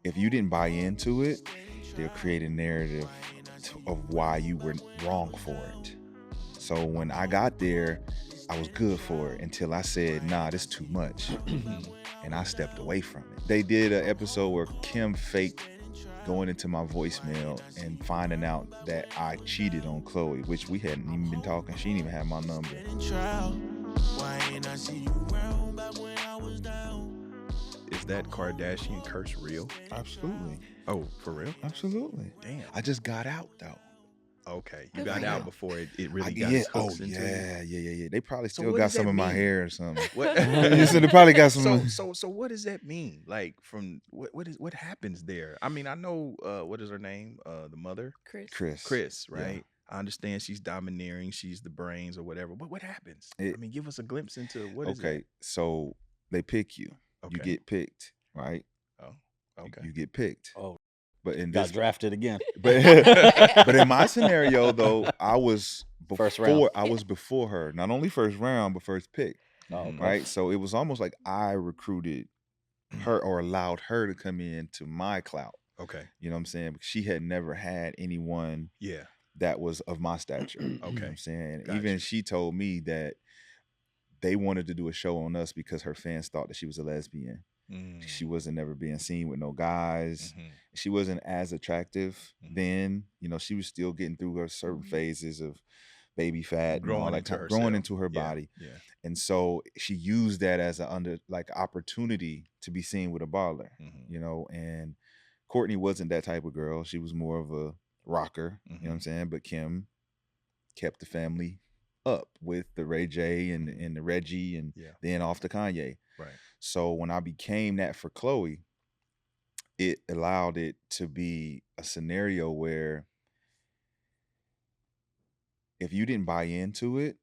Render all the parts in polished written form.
if you didn't buy into it, they'll create a narrative of why you were wrong for it. So when I got there, I was good for it until I said, nah, this is too much. And I stepped away from it. They did an episode where Kim faked going into my voicemail and finding out that I cheated on Khloe, which we hadn't even been talking. She didn't even have my number. Is that Kardashian curse real? Absolutely. Oh, for real? Absolutely. Damn. I just got out though. Okay. You Good got for out you. before it really got Yeah. its Oh hooks into you. yeah. They probably So still what got does some that in my mean? hair or something. What? You said they probably got some. So what does that mean? Like from what happens there? I mean, I know what is her name? The mother? Chris. Right? I understand she's domineering, she's the brains or whatever. But what happens? I mean, give us a glimpse into what is Okay, that? so they pick you. You Okay. get picked, right? Oh, okay. You get picked. Oh, But in got this, drafted again. but in my scenario though, I was First round. I was before her. Not only first round, but first pick. Oh, okay. Right? So it was almost like I recruited her or allowed her to come into my clout. Okay. You know what I'm saying? Because she had never had anyone Yeah. that was of my stature. You know what Okay. I'm saying? Gotcha. Even she told me that they wanted to do a show on us because her fans thought that she was a lesbian. She wasn't ever being seen with no guys. She wasn't as attractive then. You know, she was still getting through her certain phases of baby fat and all that kind, growing into her body. Yeah. And so she used that as a opportunity to be seen with a baller, you know. And Courtney wasn't that type of girl. She was more of a rocker, you know what I'm saying? But Kim kept the family up with the Ray J and the Reggie and then off to Kanye. Right. So when I became that for Khloe, it allowed it to be a scenario where if you didn't buy into it,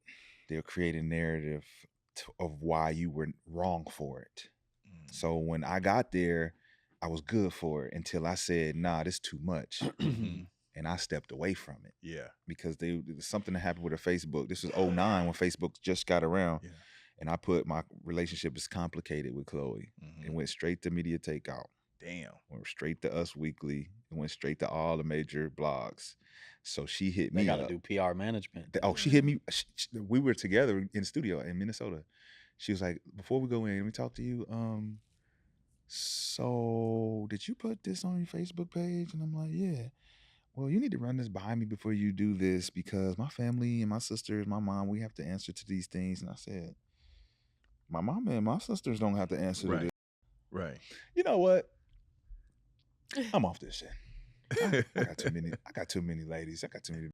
they'll create a narrative of why you were wrong for it. So when I got there, I was good for it until I said, nah, this is too much. And I stepped away from it. Yeah. Because there was something that happened with her Facebook. This was 2009 when Facebook just got around. Yeah. And I put my relationship is complicated with Khloe. It went straight to Media Takeout. Damn. Went straight to Us Weekly. It went straight to all the major blogs. So she hit me They got up. to do PR management. She hit me. We were together in the studio in Minnesota. She was like, before we go in, let me talk to you. So did you put this on your Facebook page? And I'm like, yeah. Well, you need to run this by me before you do this because my family and my sisters, my mom, we have to answer to these things. And I said, my mom and my sisters don't have to answer to this. Right. You know what? I'm off this shit. I got too many ladies. I got too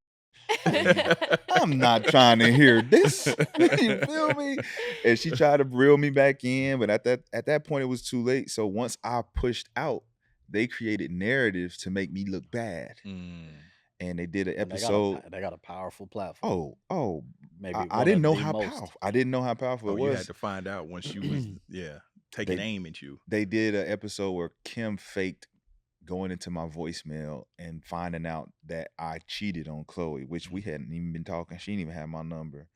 many. I'm not trying to hear this. You feel me? And she tried to reel me back in, but at that point it was too late. So once I pushed out, they created narratives to make me look bad. And they did an episode. They got a powerful platform. Oh, maybe I didn't know how powerful. I didn't know how powerful it was. You had to find out when she was taking aim at you. They did an episode where Kim faked going into my voicemail and finding out that I cheated on Khloe, which we hadn't even been talking. She didn't even have my number.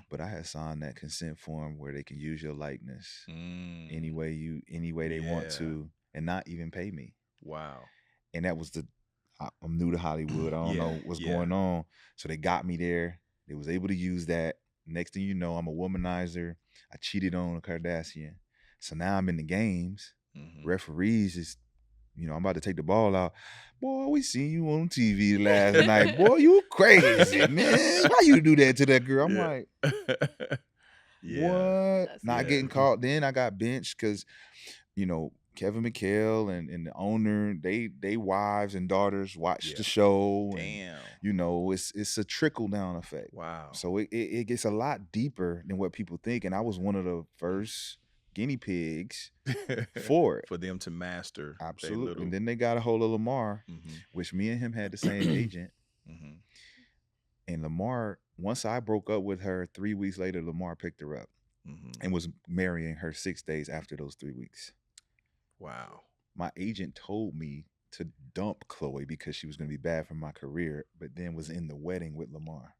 But I had signed that consent form where they can use your likeness any way they want to and not even pay me. Wow. And that was I'm new to Hollywood. I don't know what's going on. So they got me there. They was able to use that. Next thing you know, I'm a womanizer. I cheated on a Kardashian. So now I'm in the games. Referees is, I'm about to take the ball out. Boy, we seen you on TV last night. Boy, you crazy, man. Why you do that to that girl? I'm like, what? That's Not getting caught. Then I got benched because, Kevin McHale and the owner, they wives and daughters watch the show. Damn. And, it's a trickle down effect. Wow. So it gets a lot deeper than what people think. And I was one of the first guinea pigs for it. For them to master. Absolutely. And then they got a hold of Lamar, which me and him had the same agent. And Lamar, once I broke up with her, 3 weeks later, Lamar picked her up and was marrying her 6 days after those 3 weeks. Wow. My agent told me to dump Khloe because she was going to be bad for my career, but then was in the wedding with Lamar.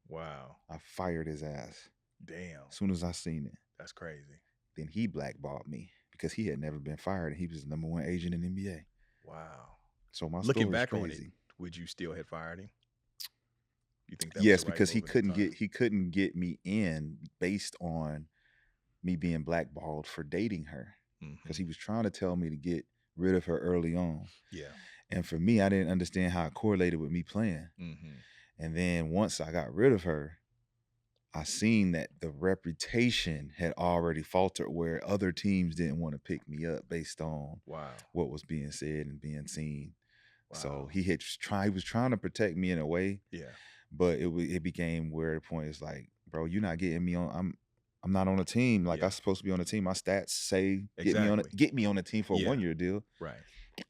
Wow. I fired his ass. Damn. As soon as I seen it. That's crazy. Then he blackballed me because he had never been fired and he was the #1 agent in the NBA. Wow. So my Looking story is back on it, crazy. would you still have fired him? You think that was Yes, the right because he move at the time? couldn't get me in based on me being blackballed for dating her. Because he was trying to tell me to get rid of her early on. Yeah. And for me, I didn't understand how it correlated with me playing. And then once I got rid of her, I seen that the reputation had already faltered where other teams didn't want to pick me up based on what was being said and being seen. Wow. So he was trying to protect me in a way. Yeah. But it became where the point is like, bro, you're not getting me on. I'm not on a team. Like I'm supposed to be on a team. My stats say get me on a team for a 1-year deal. Right.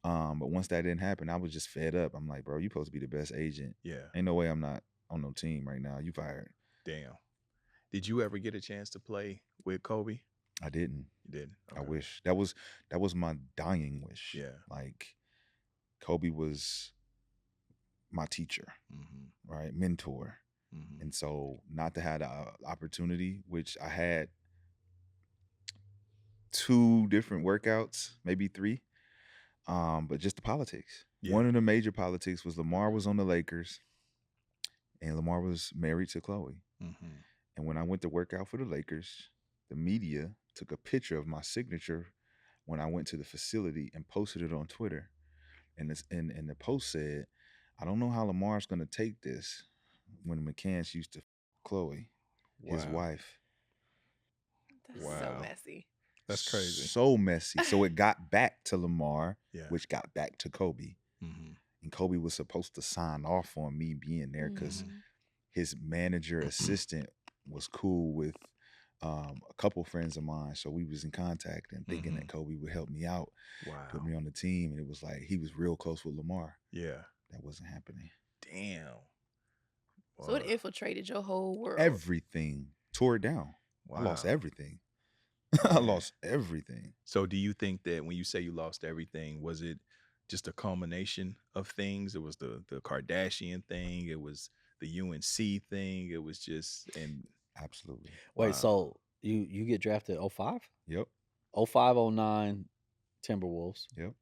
But once that didn't happen, I was just fed up. I'm like, bro, you supposed to be the best agent. Yeah. Ain't no way I'm not on no team right now. You fired. Damn. Did you ever get a chance to play with Kobe? I didn't. You didn't? Okay. I wish. That was my dying wish. Yeah. Like Kobe was my teacher, right? Mentor. And so not to have the opportunity, which I had 2 different workouts, maybe 3, but just the politics. Yeah. One of the major politics was Lamar was on the Lakers and Lamar was married to Khloe. And when I went to work out for the Lakers, the media took a picture of my signature when I went to the facility and posted it on Twitter. And the post said, I don't know how Lamar's going to take this when McCants used to Khloe, his wife. That's so messy. That's crazy. So messy. So it got back to Lamar, which got back to Kobe. And Kobe was supposed to sign off on me being there because his manager assistant was cool with a couple friends of mine. So we was in contact and thinking that Kobe would help me out, put me on the team. And it was like he was real close with Lamar. Yeah. That wasn't happening. Damn. Wow. So it infiltrated your whole world. Everything. Tore it down. Wow. I lost everything. I lost everything. So do you think that when you say you lost everything, was it just a culmination of things? It was the Kardashian thing. It was the UNC thing. It was just absolutely. Wait, so you get drafted 05? Yep. 05, 09 Timberwolves. Yep.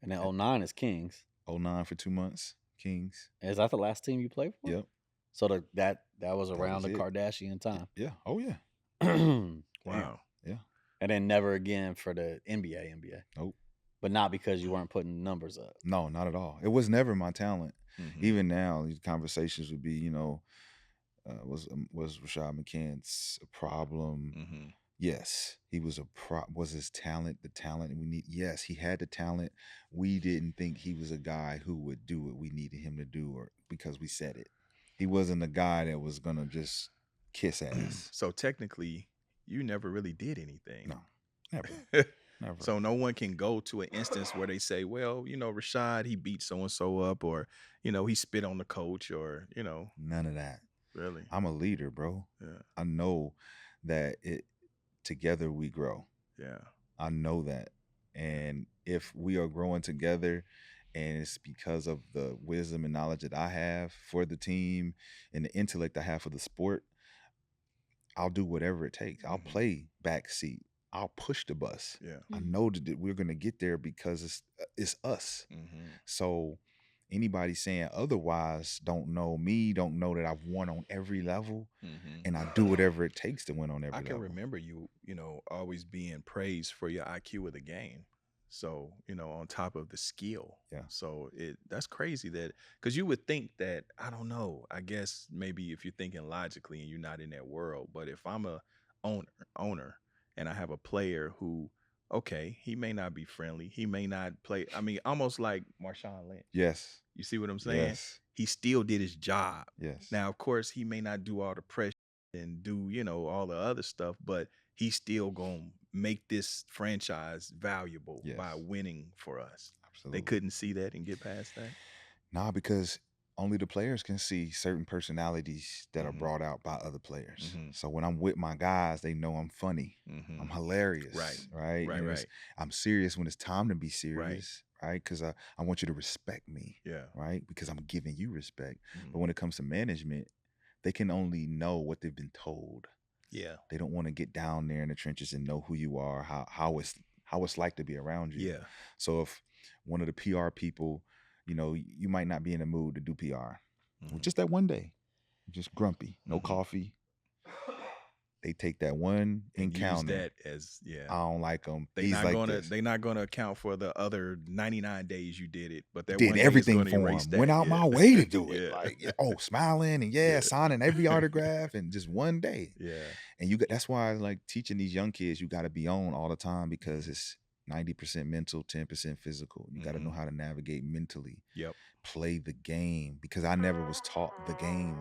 And then 09 is Kings. 09 for 2 months, Kings. Is that the last team you played for? Yep. So that was around the Kardashian time. Yeah. Oh yeah. Wow. Yeah. And then never again for the NBA. Nope. But not because you weren't putting numbers up. No, not at all. It was never my talent. Even now, these conversations would be, was Rashad McCants a problem? Yes, he was was his talent the talent we need? Yes, he had the talent. We didn't think he was a guy who would do what we needed him to do, or because we said it. He wasn't a guy that was gonna just kiss ass. So technically, you never really did anything. No, never. Never. So no one can go to an instance where they say, well, Rashad, he beat so-and-so up, or, he spit on the coach, or, None of that. Really? I'm a leader, bro. Yeah. I know that together we grow. Yeah. I know that. And if we are growing together and it's because of the wisdom and knowledge that I have for the team and the intellect I have for the sport, I'll do whatever it takes. I'll play backseat. I'll push the bus. Yeah. I know that we're going to get there because it's us. So anybody saying otherwise don't know me, don't know that I've won on every level, and I do whatever it takes to win on every level. I can remember you, always being praised for your IQ of the game. So, on top of the skill. Yeah. So that's crazy because you would think that, I don't know, I guess maybe if you're thinking logically and you're not in that world, but if I'm a owner, and I have a player who, okay, he may not be friendly. He may not play. I mean, almost like Marshawn Lynch. Yes. You see what I'm saying? Yes. He still did his job. Yes. Now, of course, he may not do all the pressure and do, all the other stuff, but he's still going to make this franchise valuable by winning for us. Absolutely. They couldn't see that and get past that? Nah, because only the players can see certain personalities that are brought out by other players. So when I'm with my guys, they know I'm funny. I'm hilarious. Right. I'm serious when it's time to be serious. Right. Because I want you to respect me. Yeah. Right. Because I'm giving you respect. But when it comes to management, they can only know what they've been told. Yeah. They don't want to get down there in the trenches and know who you are, how it's like to be around you. Yeah. So if one of the PR people, you know, you might not be in the mood to do PR. Mm-hmm. Just that one day, just grumpy, no coffee. They take that one encounter. Use that as I don't like them. They're not gonna account for the other 99 days you did it, but that did one everything day is for gonna them. erase that. Went out my way to do it. Yeah. Like, smiling and signing every autograph and just one day. Yeah. And that's why I like teaching these young kids. You got to be on all the time because it's 90% mental, 10% physical. You got to know how to navigate mentally. Yep. Play the game because I never was taught the game.